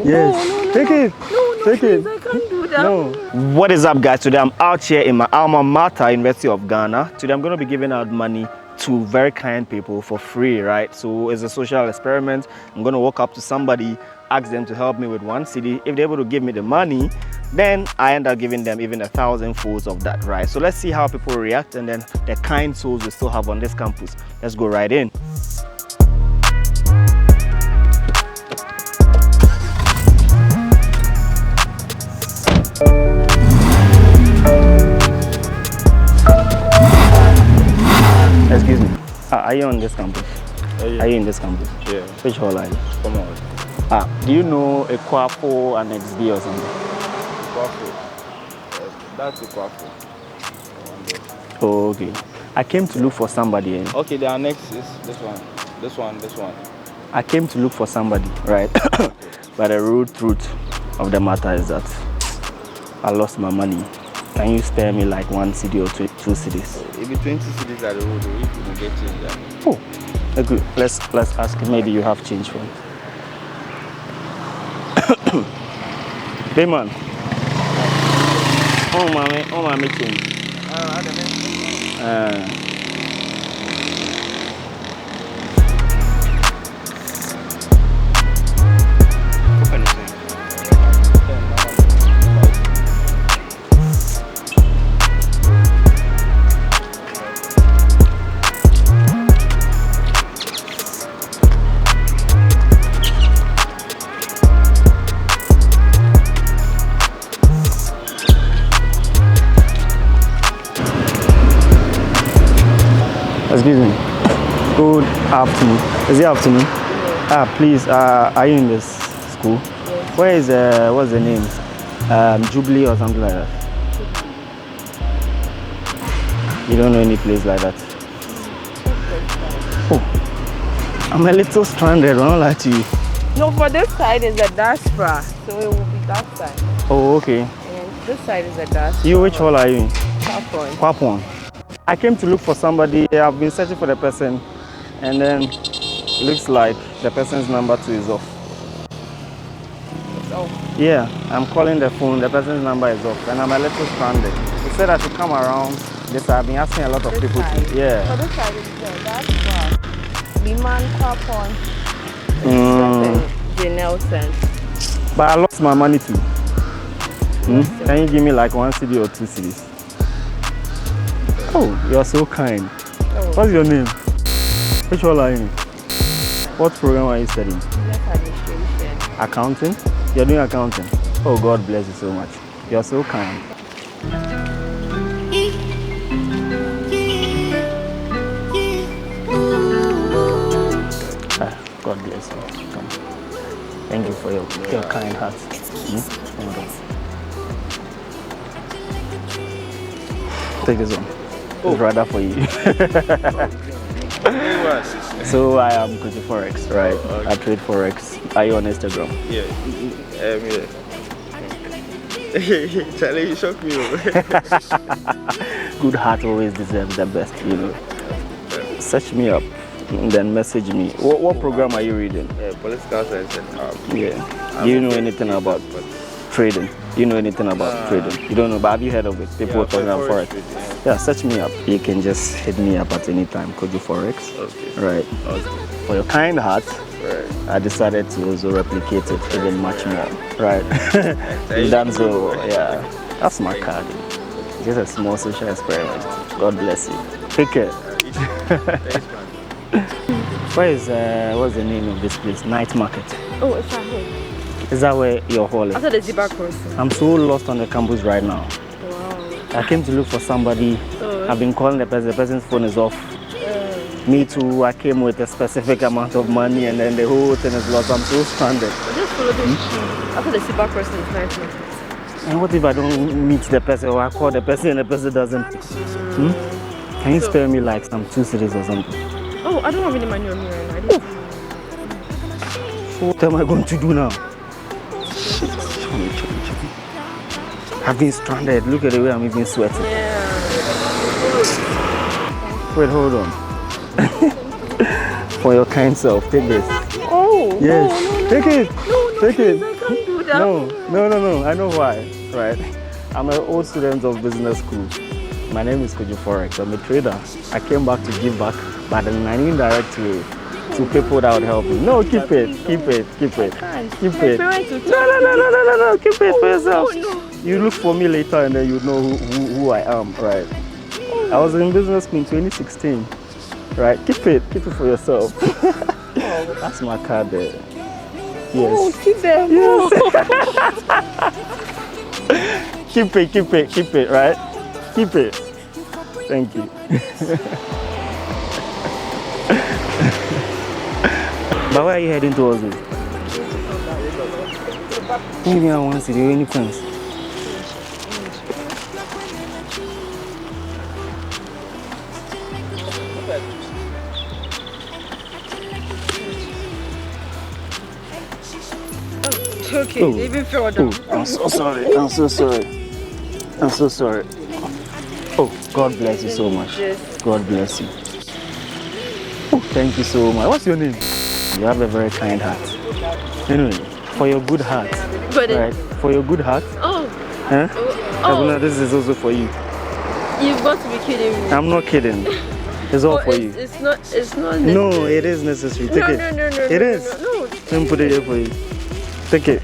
Yes. No, Take it. No, Take please, it. I can't do that. No. What is up, guys? Today I'm out here in my alma mater, University of Ghana. Today I'm going to be giving out money to very kind people for free, right? So it's a social experiment. I'm going to walk up to somebody, ask them to help me with 1 cedi. If they're able to give me the money, then I end up giving them even 1,000 folds of that, right? So let's see how people react and then the kind souls we still have on this campus. Let's go right in. Excuse me. Are you on this campus? Yeah. Are you in this campus? Yeah. Which hall are you? Come on. Do you know a Quafo and XD or something? Quaffle. That's a quaffle. Oh, okay. I came to look for somebody. Okay, the next is this one. This one. I came to look for somebody, right? But the real truth of the matter is that I lost my money. Can you spare me like 1 cedi or 2 cedis? It'll be 20 cedis at the road, if you can get change that. Oh, okay. Let's ask. Maybe you have change for me. Hey man. Oh mommy change. Excuse me. Good afternoon. Is it afternoon? Yeah. Please, are you in this school? Yes. Where is what's the name? Jubilee or something like that. You don't know any place like that? Oh, I'm a little stranded. I don't lie to you. No, for this side is a diaspora, so it will be that side. Oh, okay. And this side is a diaspora. You, which hall are you in? Papon. I came to look for somebody. I've been searching for the person, and then it looks like the person's number 2 is off. Oh. Yeah, I'm calling the phone. The person's number is off, and I'm a little stranded. He said I should come around. This I've been asking a lot of people to. Yeah. So this side is the diaspora. Liman, Papon, J. Nelson. But I lost my money too. Can you give me like 1 cedi or 2 cedis? Oh, you're so kind. Oh. What's your name? Which hall are you in? What program are you studying? Business administration. Accounting? You're doing accounting? Oh, God bless you so much. You're so kind. God bless you. Come. Thank you for your kind heart. Hold on. Take this one. It's rather for you. So I am KOJOFOREX, right? Okay. I trade Forex. Are you on Instagram? Yeah. Charlie, you shocked me. Good heart always deserves the best, you know. Search me up and then message me. What program are you reading? Political science. Yeah. Do you know anything about trading? Do you know anything about trading? You don't know, but have you heard of it? People talking about Forex. Yeah, search me up. You can just hit me up at any time, KOJOFOREX. Okay. Right. Okay. For your kind heart, Right. I decided to also replicate it even much more. Right. You've done so, yeah. That's my card. Just a small social experiment. God bless you. Take care. Thanks, man. Where is, what's the name of this place? Night Market. Oh, it's right here. Is that where your hall is? After the zebra crossing. I'm so lost on the campus right now. Wow. I came to look for somebody. I've been calling the person's phone is off. Me too, I came with a specific amount of money and then the whole thing is lost. I'm so stranded. Just follow this street. After the zebra crossing is nice. And what if I don't meet the person or I call the person and the person doesn't pick? Can you spare me like some 2 cedis or something? Oh, I don't have any money on me right now. So what am I going to do now? I've been stranded. Look at the way I'm even sweating. Yeah. Wait, hold on. For your kind self, take this. Oh, yes, no, take it. No, take please, it. don't do that. No. I know why, right? I'm an old student of business school. My name is KOJOFOREX. I'm a trader. I came back to give back, but in an indirect way to people that would help me. No, keep it. Keep it. My No, keep it for yourself. No. You look for me later and then you know who I am, right? I was in business school in 2016, right? Keep it for yourself. That's my card there. Yes. Oh, keep them. Yes. keep it, right? Keep it. Thank you. But where are you heading towards me? Maybe I want to do any plans. Okay, even further. I'm so sorry. Oh, God bless you so much. Yes. God bless you. Oh, thank you so much. What's your name? You have a very kind heart. Anyway, for your good heart, right? For your good heart. Oh. Huh? Oh. This is also for you. You've got to be kidding me. I'm not kidding. It's all for you. It's not necessary. No, it is necessary. Take it. No. It is. No. Let me put it here for you. Take it.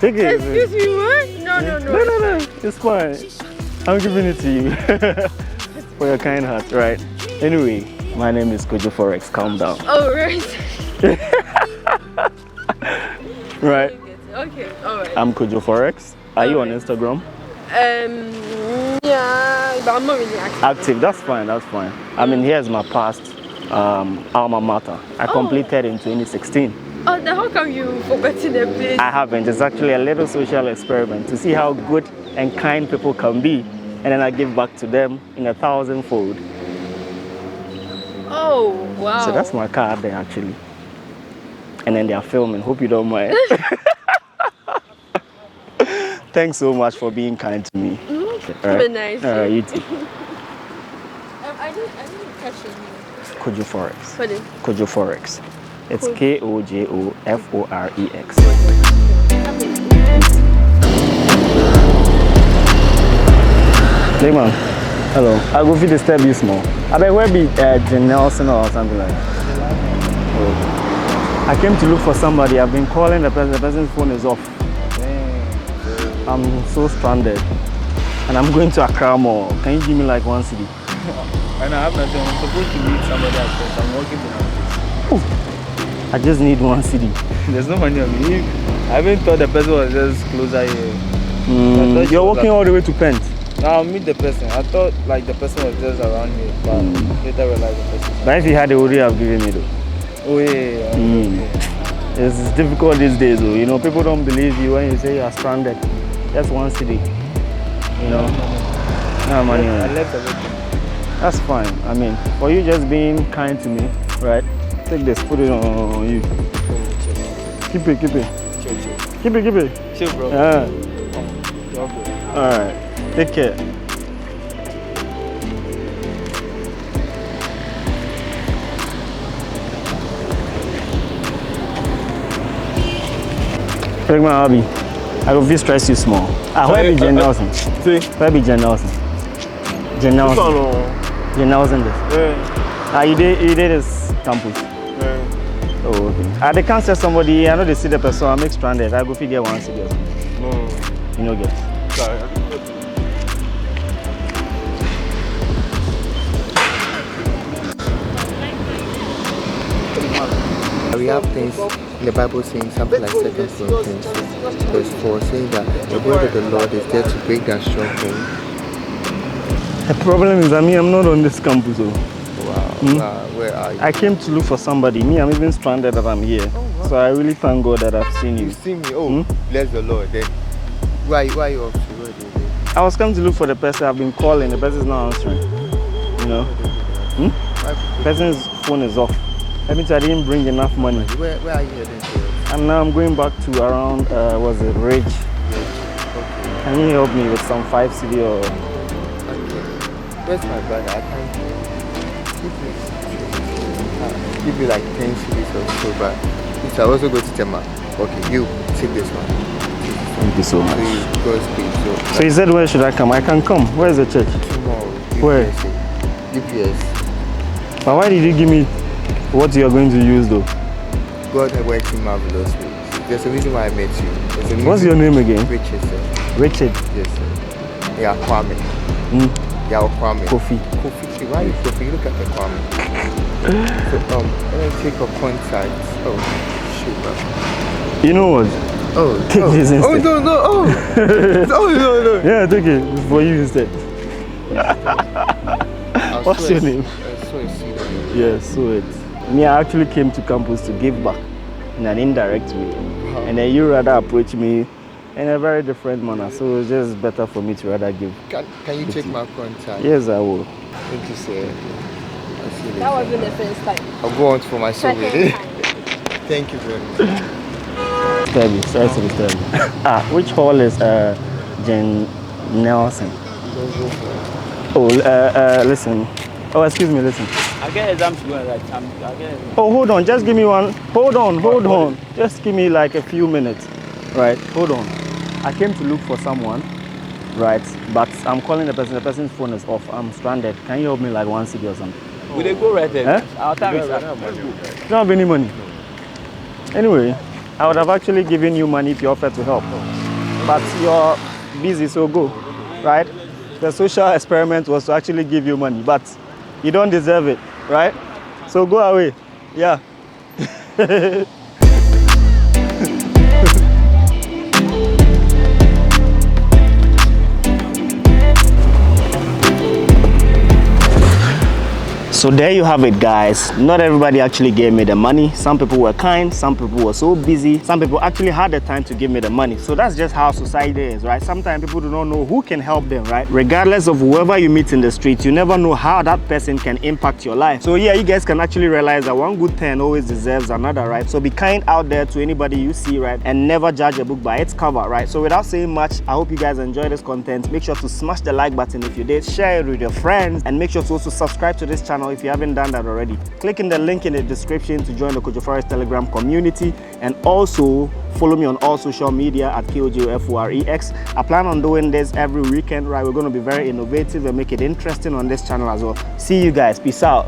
Take it. Excuse me, what? No. No. It's fine. I'm giving it to you. For your kind heart, right? Anyway, my name is KOJOFOREX. Calm down. Oh, right. Right. Okay, alright. I'm KOJOFOREX. Are you on Instagram? Yeah, but I'm not really active. Active, that's fine. I mean, here's my past alma mater. I completed in 2016. Oh, then how come you forgotten the place? I haven't. It's actually a little social experiment to see how good and kind people can be, and then I give back to them in 1,000-fold. Oh, wow. So that's my card there actually. And then they are filming. Hope you don't mind. Thanks so much for being kind to me. Have a nice day. You too. I didn't catch your name. KOJOFOREX. What is? KOJOFOREX. It's KOJOFOREX. Hey man, hello. I go fit disturb you small. I bet where be Jen Nelson or something like that. Oh. I came to look for somebody. I've been calling the person's phone is off. I'm so stranded. And I'm going to Accra Mall. Can you give me like 1 city? And I have nothing. I'm supposed to meet somebody at first. I'm working for now. I just need 1 city. There's no money on me. I even thought the person was just closer here. You're walking all the way to Pent? I'll meet the person. I thought like the person was just around here, but later realized the person. But if you had, they would have given me though. Oh yeah. It's difficult these days though. You know, people don't believe you when you say you're stranded. Just 1 city. You know? No money. I left everything. That's fine. I mean, for you just being kind to me, right? Take this, put it on you. Keep it. Chill. Keep it. Chill, bro. Yeah. Bro. Alright. Take care. Take my hobby. I will be stress you small. Where be Jen Nelson? See? Where be Jen Nelson? Jen Nelson. Jen Nelson. Yeah. You did this campus. Yeah. Oh, okay. They can't say somebody, I know they see the person, I make stranded. I go figure 1 city or something. No. You know, get. Sorry. We have things in the Bible saying something like 2 Corinthians verse 4 saying that the word of the Lord is there to break that stronghold. The problem is that I'm not on this campus. Wow. Where are you? I came to look for somebody. I'm even stranded that I'm here. So I really thank God that I've seen you. You see me? Oh, bless the Lord. Then where are you off to? Where do you live? I was coming to look for the person. I've been calling. The person is not answering. You know? The person's phone is off. Let me tell you, I didn't bring enough money. Where are you heading to? And now I'm going back to around, was it Ridge? Okay. Can you help me with some 5 city or... Okay. Where's my brother? I can't give you like 10 cities or so, but I also go to Tema. Okay, you take this one. Thank you so much. Please, God's please. So you said where should I come? I can come. Where is the church? Tomorrow. Where? UPS. But why did you give me what you are going to use though? God has worked in marvelous ways. There's a reason why I met you. What's your name again? Richard, sir. Richard. Yes, sir. Yeah, Kwame. Yeah, Kwame. Kofi. Kofi. Why is Kofi? Look at the Kwame. So, let me take a contact. Oh, shoot, man. You know what? Take this instead. Oh, no. No. Yeah, take it. It's for you instead. What's your name? Yes, so it's me. I actually came to campus to give back in an indirect way, and then you rather approach me in a very different manner. So it's just better for me to rather give. Can you take my contact? Yes, I will. Thank you, sir. That wasn't the first time. I'll go on for my survey. Second time. Thank you very much. Sorry to disturb you. Which hall is Jen Nelson? Listen. Oh, excuse me, listen. I get exams to go right. I get exams. Oh, hold on. Just give me one. Hold on. Just give me like a few minutes. Right? Hold on. I came to look for someone. Right? But I'm calling the person. The person's phone is off. I'm stranded. Can you help me like 1 city or something? Will they go right there? Our time is up. You don't have any money. Anyway, I would have actually given you money if you offered to help. But you're busy, so go. Right? The social experiment was to actually give you money, but you don't deserve it, right? So go away. Yeah. So there you have it, guys. Not everybody actually gave me the money. Some people were kind, some people were so busy, some people actually had the time to give me the money. So that's just how society is, right? Sometimes people do not know who can help them, right? Regardless of whoever you meet in the street, you never know how that person can impact your life. So yeah, you guys can actually realize that one good turn always deserves another, right? So be kind out there to anybody you see, right? And never judge a book by its cover, right? So without saying much, I hope you guys enjoy this content. Make sure to smash the like button if you did, share it with your friends, and make sure to also subscribe to this channel if you haven't done that already. Click in the link in the description to join the KOJOFOREX Telegram community, and also follow me on all social media at KOJOFOREX. I plan on doing this every weekend, right? We're going to be very innovative and make it interesting on this channel as well. See you guys. Peace out.